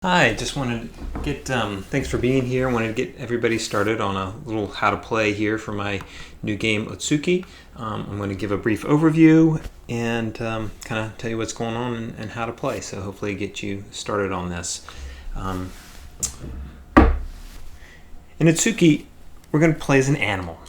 Hi, just wanted to get, thanks for being here. Wanted to get everybody started on a little how to play here for my new game, Otsuki. I'm going to give a brief overview and kind of tell you what's going on and how to play. So hopefully get you started on this. In Otsuki, we're going to play as an animal.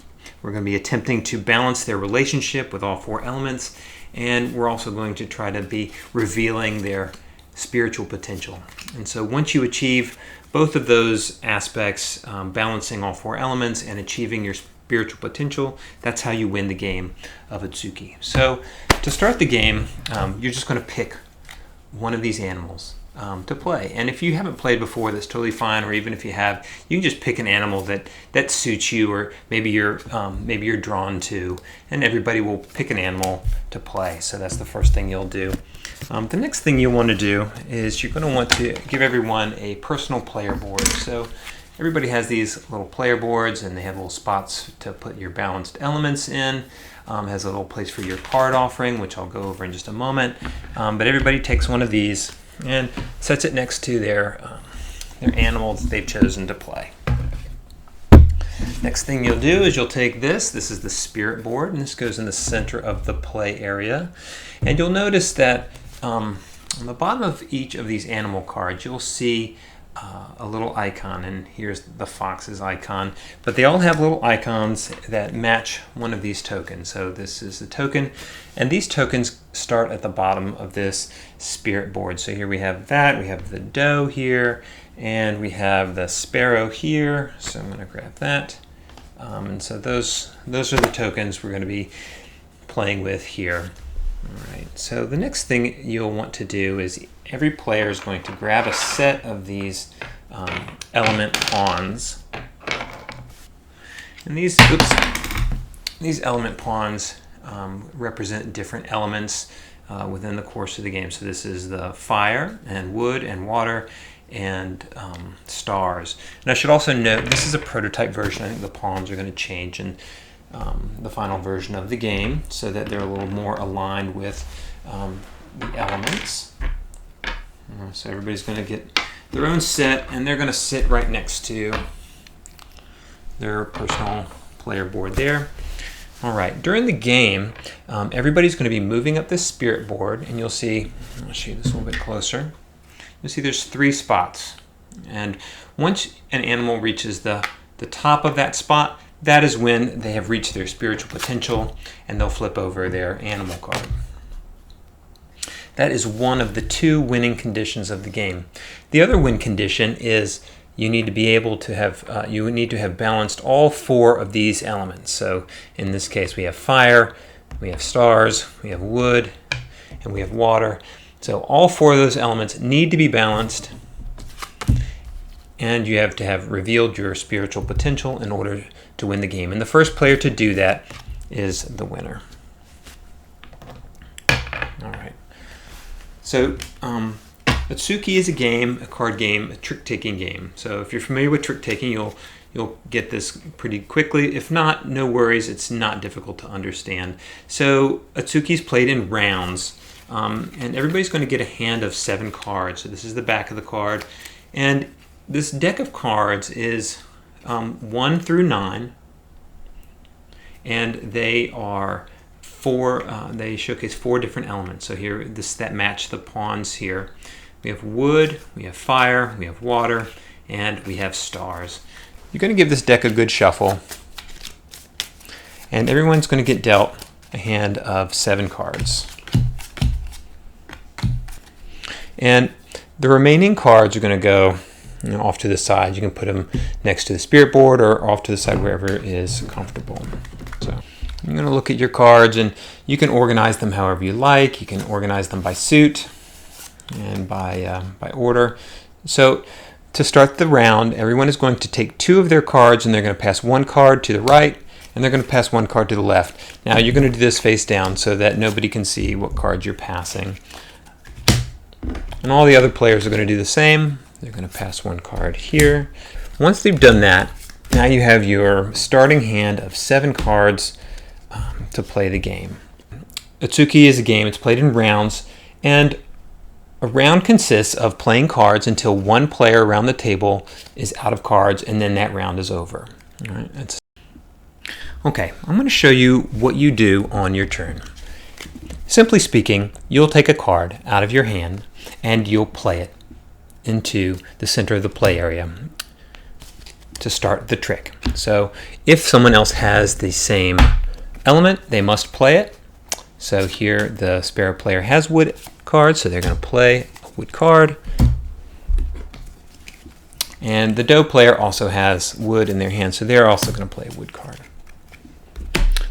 We're going to be attempting to balance their relationship with all four elements, and we're also going to try to be revealing their spiritual potential. And so once you achieve both of those aspects, balancing all four elements and achieving your spiritual potential, that's how you win the game of Otsuki. So to start the game, you're just going to pick one of these animals to play. And if you haven't played before, that's totally fine. Or even if you have, you can just pick an animal that suits you, or maybe you're drawn to. And everybody will pick an animal to play. So that's the first thing you'll do. The next thing you want to do is you're going to want to give everyone a personal player board. So everybody has these little player boards, and they have little spots to put your balanced elements in. Has a little place for your card offering, which I'll go over in just a moment. But everybody takes one of these and sets it next to their animal that they've chosen to play. Next thing you'll do is you'll take this. This is the spirit board, and this goes in the center of the play area. And you'll notice that on the bottom of each of these animal cards, you'll see a little icon, and here's the fox's icon. But they all have little icons that match one of these tokens. So this is the token, and these tokens start at the bottom of this spirit board. So here we have that, we have the doe here, and we have the sparrow here. So I'm going to grab that. And so those are the tokens we're going to be playing with here. All right, so the next thing you'll want to do is every player is going to grab a set of these element pawns. And these element pawns represent different elements within the course of the game. So this is the fire and wood and water and stars. And I should also note, this is a prototype version. I think the pawns are going to change in the final version of the game so that they're a little more aligned with the elements. So everybody's going to get their own set, and they're going to sit right next to their personal player board there. All right, during the game, everybody's going to be moving up this spirit board, and you'll see, I'll show you this a little bit closer. You'll see there's 3 spots, and once an animal reaches the top of that spot, that is when they have reached their spiritual potential, and they'll flip over their animal card. That is one of the 2 winning conditions of the game. The other win condition is you need to be able to have you need to have balanced all 4 of these elements. So in this case, we have fire, we have stars, we have wood, and we have water. So all 4 of those elements need to be balanced, and you have to have revealed your spiritual potential in order to win the game. And the first player to do that is the winner. All right. So Otsuki is a game, a card game, a trick-taking game. So if you're familiar with trick-taking, you'll get this pretty quickly. If not, no worries. It's not difficult to understand. So Otsuki is played in rounds, and everybody's going to get a hand of 7 cards. So this is the back of the card, and this deck of cards is 1 through 9, and they are they showcase 4 different elements. So here, that match the pawns here. We have wood, we have fire, we have water, and we have stars. You're going to give this deck a good shuffle, and everyone's going to get dealt a hand of 7 cards. And the remaining cards are going to go off to the side. You can put them next to the spirit board or off to the side, wherever is comfortable. So you're going to look at your cards, and you can organize them however you like. You can organize them by suit and by order. So to start the round, everyone is going to take 2 of their cards, and they're going to pass 1 card to the right, and they're going to pass 1 card to the left. Now you're going to do this face down so that nobody can see what cards you're passing. And all the other players are going to do the same. They're going to pass 1 card here. Once they've done that, now you have your starting hand of 7 cards to play the game. Otsuki is a game. It's played in rounds, and A round consists of playing cards until one player around the table is out of cards, and then that round is over. All right, okay, I'm going to show you what you do on your turn. Simply speaking, you'll take a card out of your hand and you'll play it into the center of the play area to start the trick. So if someone else has the same element, they must play it. So here the sparrow player has wood cards, so they're going to play a wood card. And the doe player also has wood in their hand, so they're also going to play a wood card.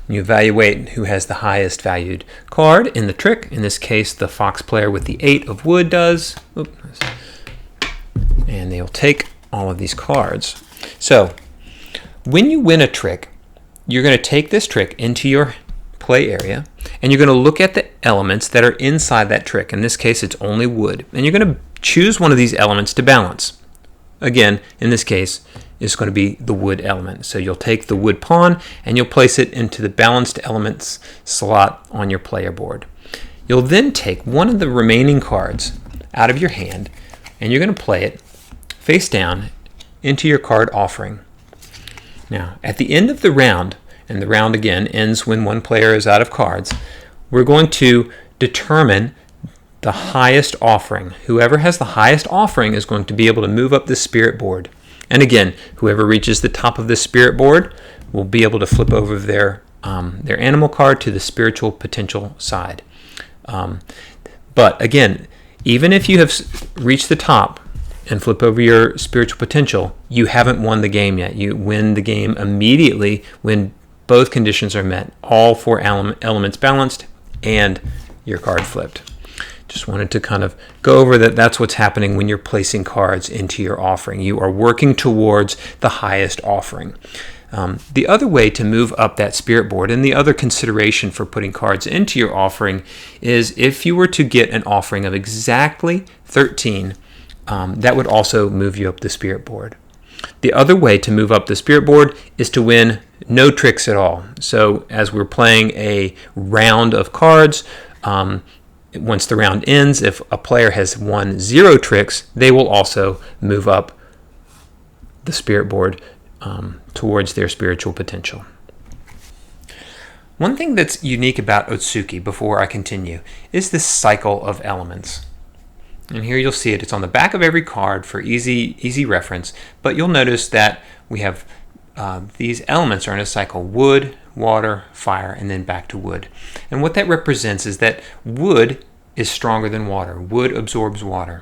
You evaluate who has the highest valued card in the trick. In this case, the fox player with the 8 of wood does. Oops. And they'll take all of these cards. So when you win a trick, you're going to take this trick into your play area, and you're going to look at the elements that are inside that trick. In this case, it's only wood. And you're going to choose one of these elements to balance. Again, in this case, it's going to be the wood element. So you'll take the wood pawn and you'll place it into the balanced elements slot on your player board. You'll then take one of the remaining cards out of your hand and you're going to play it face down into your card offering. Now, at the end of the round, and the round again ends when one player is out of cards, we're going to determine the highest offering. Whoever has the highest offering is going to be able to move up the spirit board. And again, whoever reaches the top of the spirit board will be able to flip over their animal card to the spiritual potential side. But again, even if you have reached the top and flip over your spiritual potential, you haven't won the game yet. You win the game immediately when both conditions are met, all 4 elements balanced and your card flipped. Just wanted to kind of go over that. That's what's happening when you're placing cards into your offering. You are working towards the highest offering. The other way to move up that spirit board, and the other consideration for putting cards into your offering, is if you were to get an offering of exactly 13, that would also move you up the spirit board. The other way to move up the spirit board is to win no tricks at all. So as we're playing a round of cards, once the round ends, if a player has won 0 tricks, they will also move up the spirit board towards their spiritual potential. One thing that's unique about Otsuki, before I continue, is this cycle of elements. And here you'll see it. It's on the back of every card for easy reference, but you'll notice that we have these elements are in a cycle: wood, water, fire, and then back to wood. And what that represents is that wood is stronger than water. Wood absorbs water.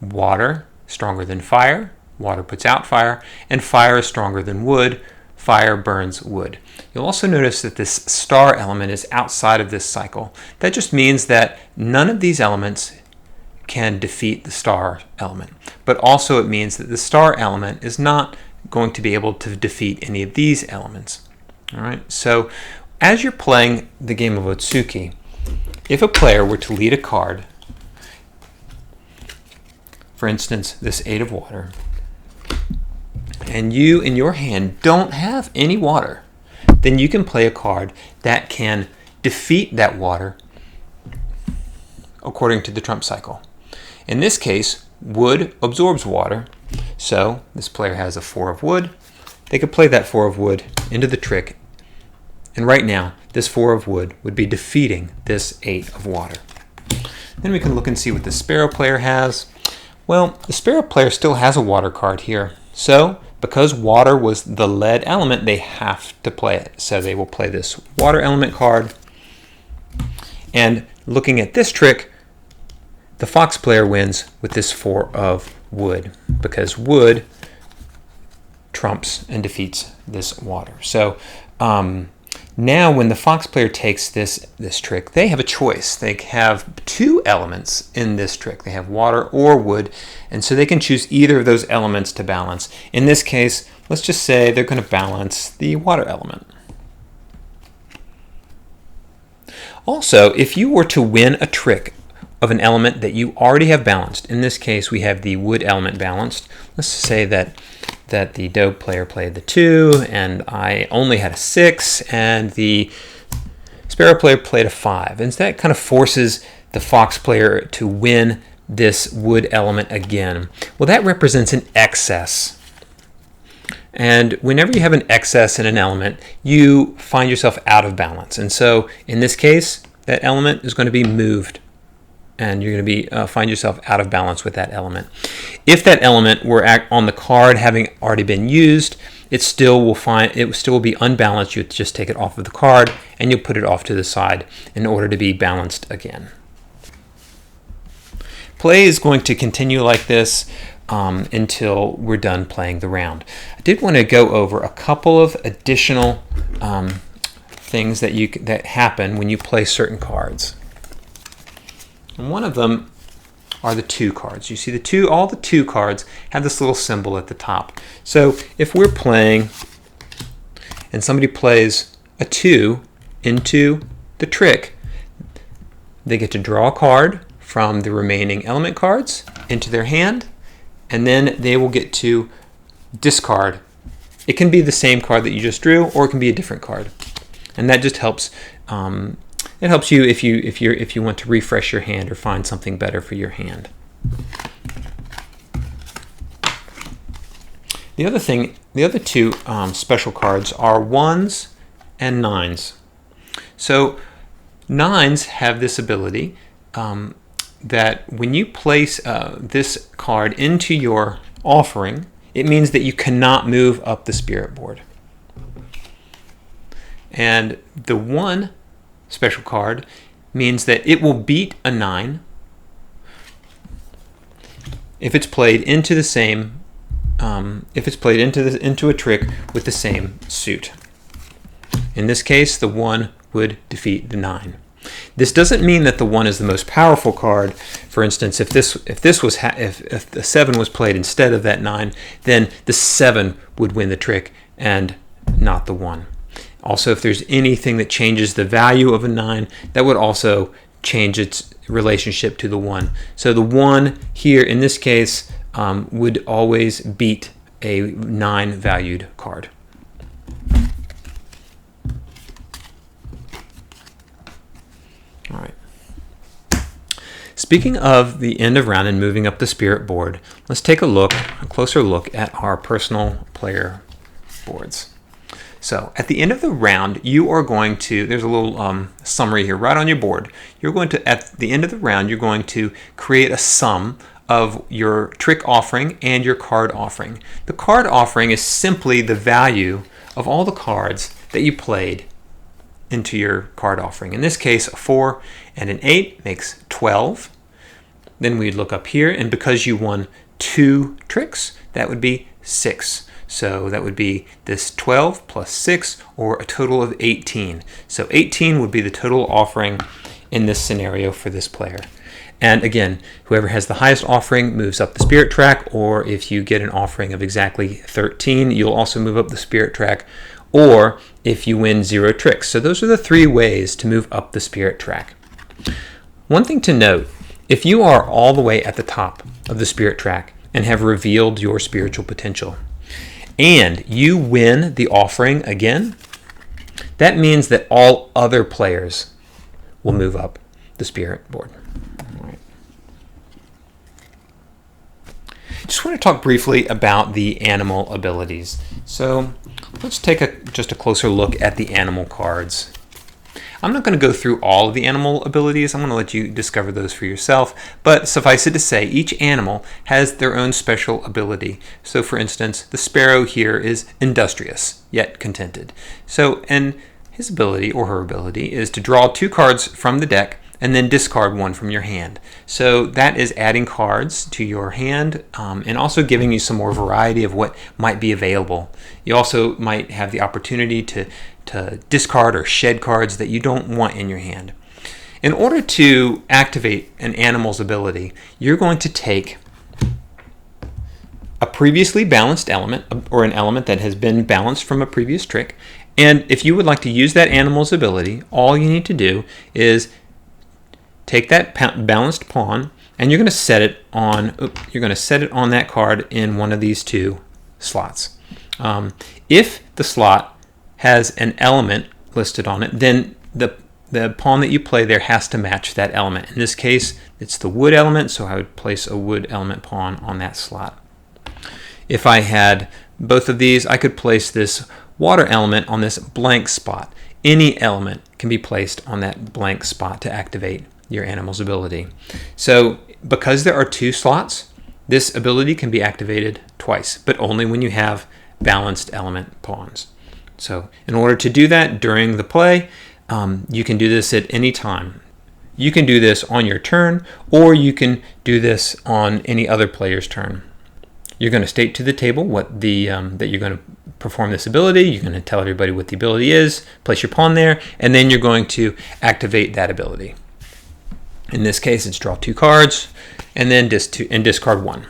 Water stronger than fire. Water puts out fire. And fire is stronger than wood. Fire burns wood. You'll also notice that this star element is outside of this cycle. That just means that none of these elements can defeat the star element. But also it means that the star element is not going to be able to defeat any of these elements. All right, so as you're playing the game of Otsuki, if a player were to lead a card, for instance, this 8 of water, and you in your hand don't have any water, then you can play a card that can defeat that water according to the trump cycle. In this case, wood absorbs water, so this player has a 4 of wood. They could play that 4 of wood into the trick, and right now this 4 of wood would be defeating this 8 of water. Then we can look and see what the sparrow player has. Well, the sparrow player still has a water card here, so because water was the lead element, they have to play it. So they will play this water element card. And looking at this trick, the fox player wins with this 4 of wood, because wood trumps and defeats this water. So now when the fox player takes this trick, they have a choice. They have 2 elements in this trick. They have water or wood, and so they can choose either of those elements to balance. In this case, let's just say they're going to balance the water element. Also, if you were to win a trick of an element that you already have balanced, in this case we have the wood element balanced. Let's say that the doe player played the 2 and I only had a 6, and the sparrow player played a 5, and so that kind of forces the fox player to win this wood element again? Well, that represents an excess. And whenever you have an excess in an element, you find yourself out of balance. And so in this case, that element is going to be moved, and you're going to be find yourself out of balance with that element. If that element were on the card having already been used, it still will be unbalanced. You just take it off of the card and you'll put it off to the side in order to be balanced again. Play is going to continue like this until we're done playing the round. I did want to go over a couple of additional things that happen when you play certain cards. And one of them are the 2 cards. You see all the 2 cards have this little symbol at the top. So if we're playing and somebody plays a 2 into the trick, they get to draw a card from the remaining element cards into their hand, and then they will get to discard. It can be the same card that you just drew, or it can be a different card, and that just helps. It helps you if you want to refresh your hand or find something better for your hand. The other 2 special cards are 1s and 9s. So 9s have this ability that when you place this card into your offering, it means that you cannot move up the spirit board. And the 1 special card means that it will beat a 9 if it's played into the same into a trick with the same suit. In this case, the 1 would defeat the 9. This doesn't mean that the 1 is the most powerful card. For instance, if the 7 was played instead of that 9, then the 7 would win the trick and not the 1. Also, if there's anything that changes the value of a 9, that would also change its relationship to the 1. So the 1 here, in this case, would always beat a 9 valued card. All right. Speaking of the end of round and moving up the spirit board, let's take a closer look at our personal player boards. So at the end of the round, you are going to, there's a little summary here right on your board. You're going to, at the end of the round, you're going to create a sum of your trick offering and your card offering. The card offering is simply the value of all the cards that you played into your card offering. In this case, a 4 and an 8 makes 12. Then we'd look up here, and because you won 2 tricks, that would be 6. So that would be this 12 plus 6, or a total of 18. So 18 would be the total offering in this scenario for this player. And again, whoever has the highest offering moves up the spirit track, or if you get an offering of exactly 13, you'll also move up the spirit track, or if you win 0 tricks. So those are the 3 ways to move up the spirit track. One thing to note, if you are all the way at the top of the spirit track and have revealed your spiritual potential, and you win the offering again, that means that all other players will move up the spirit board. All right. Just want to talk briefly about the animal abilities. So let's take just a closer look at the animal cards. I'm not going to go through all of the animal abilities. I'm going to let you discover those for yourself. But suffice it to say, each animal has their own special ability. So for instance, the sparrow here is industrious, yet contented. So, and his ability or her ability is to draw 2 cards from the deck and then discard 1 from your hand. So that is adding cards to your hand and also giving you some more variety of what might be available. You also might have the opportunity to discard or shed cards that you don't want in your hand. In order to activate an animal's ability, you're going to take a previously balanced element, or an element that has been balanced from a previous trick, and if you would like to use that animal's ability, all you need to do is take that balanced pawn, and you're going to set it on. You're going to set it on that card in one of these 2 slots. If the slot has an element listed on it, then the the pawn that you play there has to match that element. In this case, it's the wood element, so I would place a wood element pawn on that slot. If I had both of these, I could place this water element on this blank spot. Any element can be placed on that blank spot to activate your animal's ability. So because there are 2 slots, this ability can be activated twice, but only when you have balanced element pawns. So in order to do that during the play, you can do this at any time. You can do this on your turn, or you can do this on any other player's turn. You're going to state to the table what that you're going to perform this ability. You're going to tell everybody what the ability is, place your pawn there, and then you're going to activate that ability. In this case, it's draw 2 cards, and then discard 1.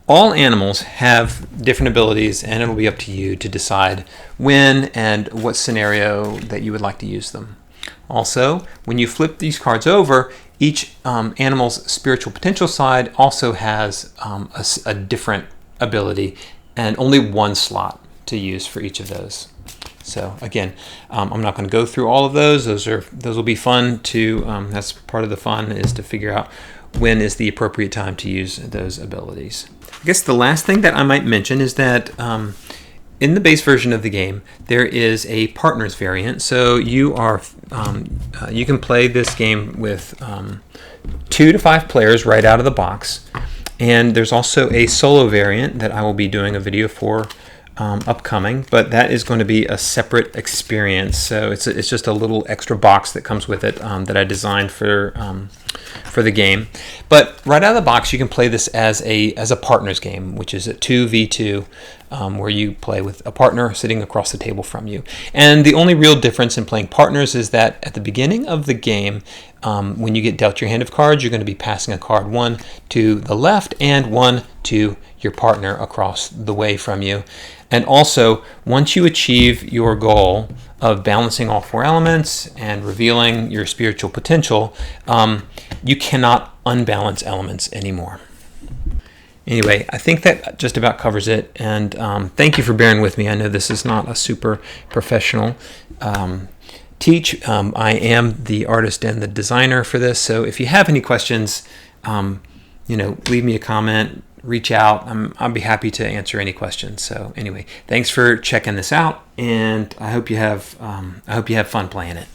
All animals have different abilities, and it'll be up to you to decide when and what scenario that you would like to use them. Also, when you flip these cards over, each animal's spiritual potential side also has a different ability, and only 1 slot to use for each of those. So again, I'm not going to go through all of those. Those will be fun to. That's part of the fun, is to figure out when is the appropriate time to use those abilities. I guess the last thing that I might mention is that in the base version of the game, there is a partners variant. So you can play this game with 2 to 5 players right out of the box. And there's also a solo variant that I will be doing a video for upcoming, but that is going to be a separate experience. So it's just a little extra box that comes with it that I designed for the game. But right out of the box, you can play this as a partners game, which is a 2v2, where you play with a partner sitting across the table from you. And the only real difference in playing partners is that at the beginning of the game, when you get dealt your hand of cards, you're going to be passing a card 1 to the left and 1 to your partner across the way from you. And also, once you achieve your goal of balancing all 4 elements and revealing your spiritual potential, you cannot unbalance elements anymore. Anyway, I think that just about covers it, and thank you for bearing with me. I know this is not a super professional teach. I am the artist and the designer for this, so if you have any questions, leave me a comment, reach out. I'll be happy to answer any questions. So anyway, thanks for checking this out, and I hope you have fun playing it.